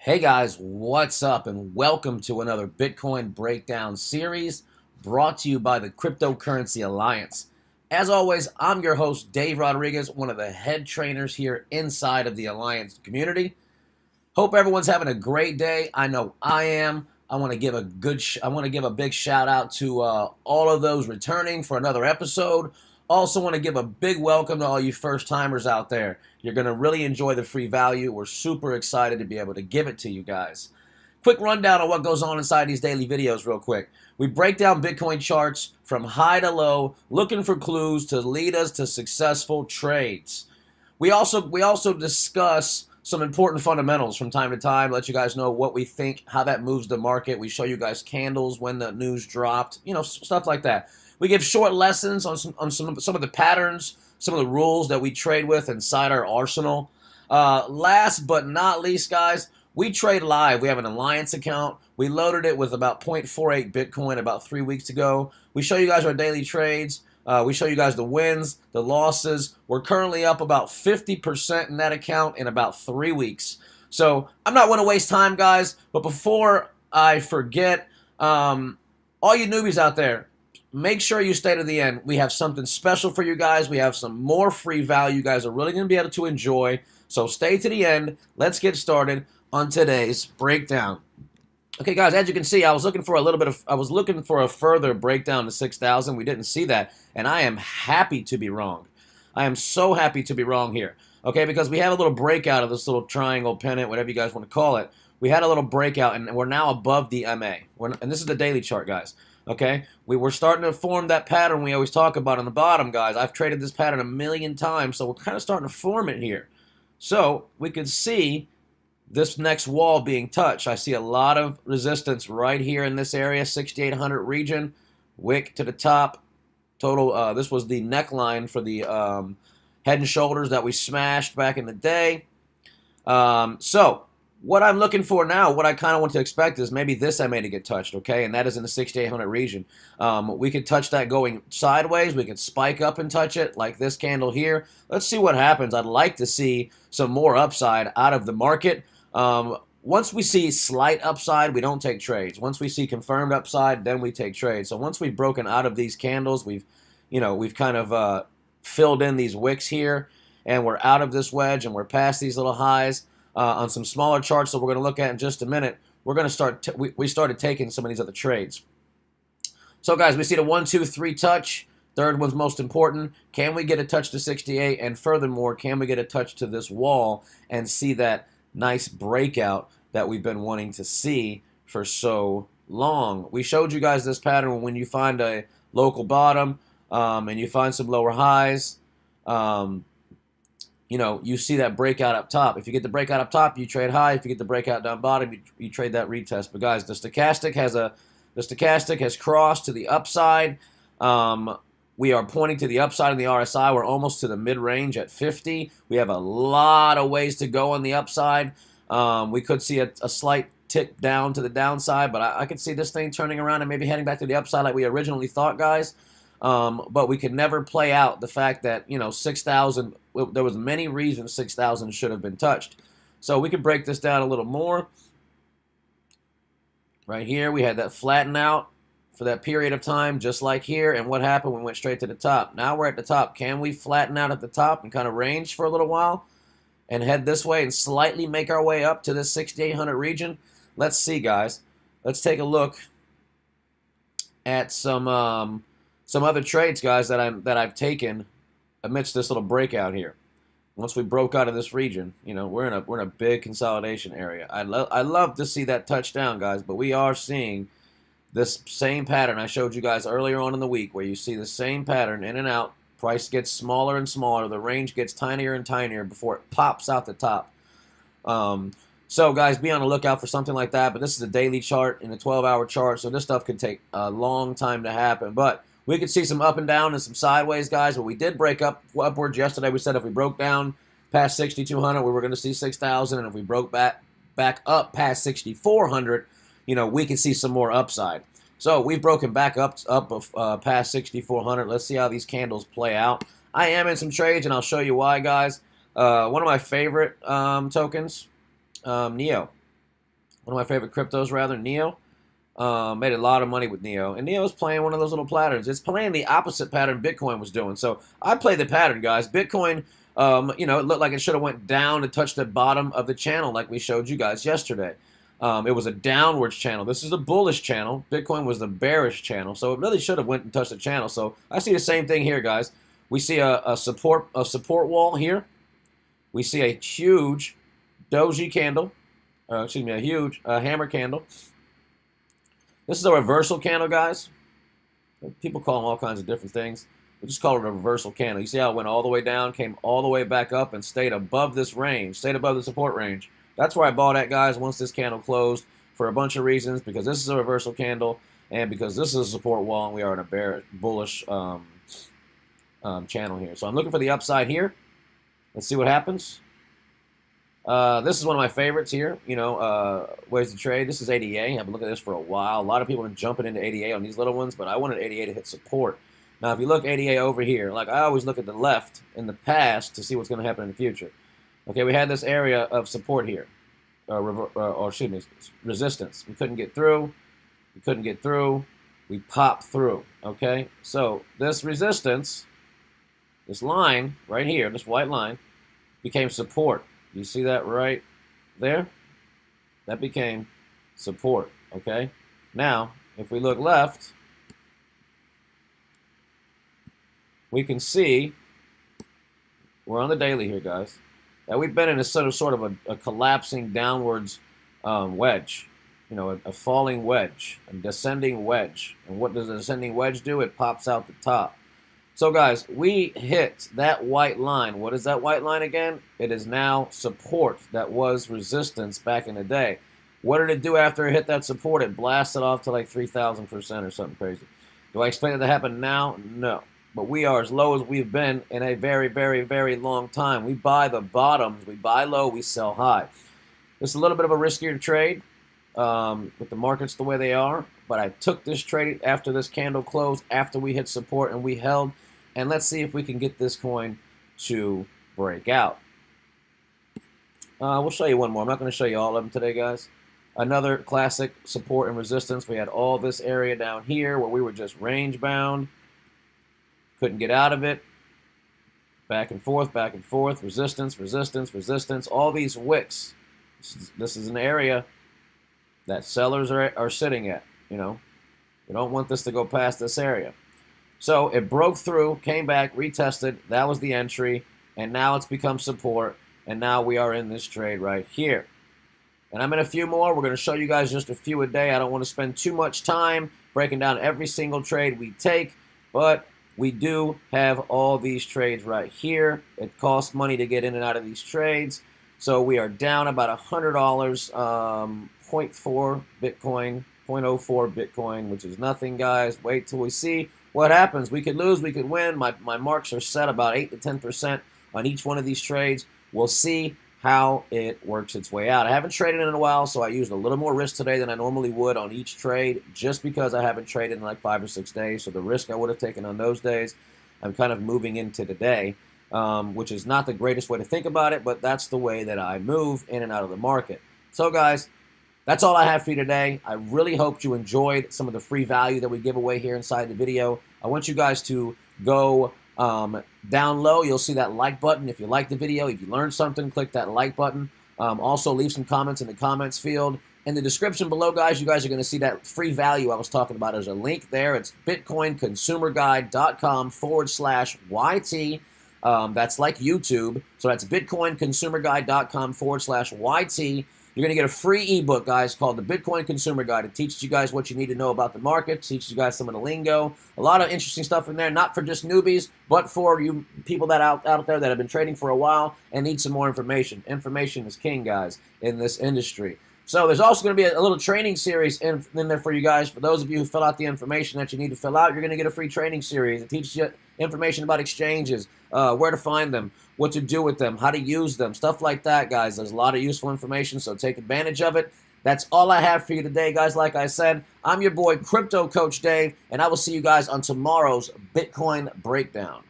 Hey guys, what's up? And welcome to another Bitcoin breakdown series brought to you by the Cryptocurrency Alliance. As always, I'm your host, Dave Rodriguez, one of the head trainers here inside of the Alliance community. Hope everyone's having a great day. I know I am. I want to give a big shout out to all of those returning for another episode. Also want to give a big welcome to all you first timers out there. You're going to really enjoy the free value. We're super excited to be able to give it to you guys. Quick rundown of what goes on inside these daily videos real quick. We break down Bitcoin charts from high to low, looking for clues to lead us to successful trades. We also discuss some important fundamentals from time to time, let you guys know what we think, how that moves the market. We show you guys candles when the news dropped, stuff like that. We give short lessons on some of the patterns, some of the rules that we trade with inside our arsenal. Last but not least, guys, we trade live. We have an Alliance account. We loaded it with about 0.48 Bitcoin about 3 weeks ago. We show you guys our daily trades. We show you guys the wins, the losses. We're currently up about 50% in that account in about 3 weeks. So I'm not going to waste time, guys. But before I forget, all you newbies out there, make sure you stay to the end. We have something special for you guys. We have some more free value you guys are really going to be able to enjoy. So stay to the end. Let's get started on today's breakdown. Okay, guys, as you can see, I was looking for a further breakdown to 6,000. We didn't see that, and I am happy to be wrong. I am so happy to be wrong here, okay, because we had a little breakout of this little triangle pennant, whatever you guys want to call it. We had a little breakout, and we're now above the MA. And this is the daily chart, guys, okay? We were starting to form that pattern we always talk about on the bottom, guys. I've traded this pattern a million times, so we're kind of starting to form it here. So we could see this next wall being touched. I see a lot of resistance right here in this area, 6,800 region, wick to the top. Total, this was the neckline for the head and shoulders that we smashed back in the day. So what I'm looking for now, what I kind of want to expect is maybe this MA to get touched, okay? And that is in the 6,800 region. We could touch that going sideways. We could spike up and touch it like this candle here. Let's see what happens. I'd like to see some more upside out of the market. Once we see slight upside, we don't take trades. Once we see confirmed upside, then we take trades. So once we've broken out of these candles, we've kind of filled in these wicks here, and we're out of this wedge, and we're past these little highs on some smaller charts that we're going to look at in just a minute. We're going to start. We started taking some of these other trades. So guys, we see the 1, 2, 3 touch. Third one's most important. Can we get a touch to 68? And furthermore, can we get a touch to this wall and see that nice breakout that we've been wanting to see for so long? We showed you guys this pattern when you find a local bottom and you find some lower highs. You see that breakout up top. If you get the breakout up top, you trade high. If you get the breakout down bottom, you trade that retest. But guys, the stochastic has crossed to the upside. We are pointing to the upside in the RSI. We're almost to the mid-range at 50. We have a lot of ways to go on the upside. We could see a slight tick down to the downside, but I could see this thing turning around and maybe heading back to the upside like we originally thought, guys. But we could never play out the fact that, 6,000, there was many reasons 6,000 should have been touched. So we could break this down a little more. Right here, we had that flatten out for that period of time, just like here. And what happened? We went straight to the top. Now we're at the top. Can we flatten out at the top and kind of range for a little while and head this way and slightly make our way up to this 6,800 region? Let's see, guys. Let's take a look at some other trades, guys, that I've taken amidst this little breakout here. Once we broke out of this region, we're in a big consolidation area. I love to see that touchdown, guys, but we are seeing this same pattern I showed you guys earlier on in the week, where you see the same pattern in and out. Price gets smaller and smaller. The range gets tinier and tinier before it pops out the top. So, guys, be on the lookout for something like that. But this is a daily chart and a 12-hour chart, so this stuff can take a long time to happen. But we could see some up and down and some sideways, guys. But we did break upwards yesterday. We said if we broke down past 6,200, we were going to see 6,000. And if we broke back up past 6,400, we can see some more upside. So we've broken back up past 6,400. Let's see how these candles play out. I am in some trades, and I'll show you why, guys. One of my favorite tokens, NEO. one of my favorite cryptos, rather, Neo. Made a lot of money with Neo, and Neo's playing one of those little patterns. It's playing the opposite pattern Bitcoin was doing. So I play the pattern, guys. Bitcoin, you know, it looked like it should have went down to touch the bottom of the channel, like we showed you guys yesterday. It was a downwards channel. This is a bullish channel. Bitcoin was the bearish channel, so it really should have went and touched the channel. So I see the same thing here, guys. We see a support wall here. We see a huge doji candle, excuse me, a huge hammer candle. This is a reversal candle, guys. People call them all kinds of different things. We just call it a reversal candle. You see how it went all the way down, came all the way back up, and stayed above this range, stayed above the support range. That's where I bought at, guys, once this candle closed, for a bunch of reasons, because this is a reversal candle, and because this is a support wall, and we are in a bullish channel here. So I'm looking for the upside here. Let's see what happens. This is one of my favorites here, you know, ways to trade. This is ADA. I've been looking at this for a while. A lot of people have been jumping into ADA on these little ones, but I wanted ADA to hit support. Now, if you look ADA over here, like I always look at the left in the past to see what's going to happen in the future. Okay, we had this area of support here, or excuse me, resistance. We couldn't get through. We couldn't get through. We popped through, okay? So this resistance, this line right here, this white line, became support. You see that right there? That became support, okay? Now, if we look left, we can see, we're on the daily here, guys, that we've been in a sort of a collapsing downwards wedge, you know, a falling wedge, a descending wedge. And what does a descending wedge do? It pops out the top. So, guys, we hit that white line. What is that white line again? It is now support that was resistance back in the day. What did it do after it hit that support? It blasted off to like 3,000% or something crazy. Do I expect it to happen now? No. But we are as low as we've been in a very, very, very long time. We buy the bottoms. We buy low. We sell high. It's a little bit of a riskier trade with the markets the way they are. But I took this trade after this candle closed, after we hit support and we held. And let's see if we can get this coin to break out. We'll show you one more. I'm not going to show you all of them today, guys. Another classic support and resistance. We had all this area down here where we were just range bound. Couldn't get out of it. Back and forth, resistance, resistance, resistance. All these wicks. This is an area that sellers are sitting at, you know. We don't want this to go past this area. So it broke through, came back, retested. That was the entry, and now it's become support, and now we are in this trade right here. And I'm in a few more. We're going to show you guys just a few a day. I don't want to spend too much time breaking down every single trade we take, but we do have all these trades right here. It costs money to get in and out of these trades. So we are down about $100, 0.4 Bitcoin, 0.04 Bitcoin, which is nothing, guys. Wait till we see what happens. We could lose, we could win. My marks are set about 8 to 10% on each one of these trades. We'll see how it works its way out. I haven't traded in a while, so I used a little more risk today than I normally would on each trade, just because I haven't traded in like 5 or 6 days. So the risk I would have taken on those days, I'm kind of moving into today, which is not the greatest way to think about it, but that's the way that I move in and out of the market. So, guys, that's all I have for you today. I really hope you enjoyed some of the free value that we give away here inside the video. I want you guys to go down low. You'll see that like button. If you like the video, if you learned something, click that like button. Also, leave some comments in the comments field. In the description below, guys, you guys are going to see that free value I was talking about. There's a link there. It's bitcoinconsumerguide.com/YT. That's like YouTube. So that's bitcoinconsumerguide.com/YT. You're going to get a free ebook, guys, called the Bitcoin Consumer Guide. It teaches you guys what you need to know about the market, teaches you guys some of the lingo. A lot of interesting stuff in there, not for just newbies, but for you people that out there that have been trading for a while and need some more information. Information is king, guys, in this industry. So there's also going to be a little training series in there for you guys. For those of you who fill out the information that you need to fill out, you're going to get a free training series. It teaches you information about exchanges, where to find them, what to do with them, how to use them, stuff like that, guys. There's a lot of useful information, so take advantage of it. That's all I have for you today, guys. Like I said, I'm your boy, Crypto Coach Dave, and I will see you guys on tomorrow's Bitcoin Breakdown.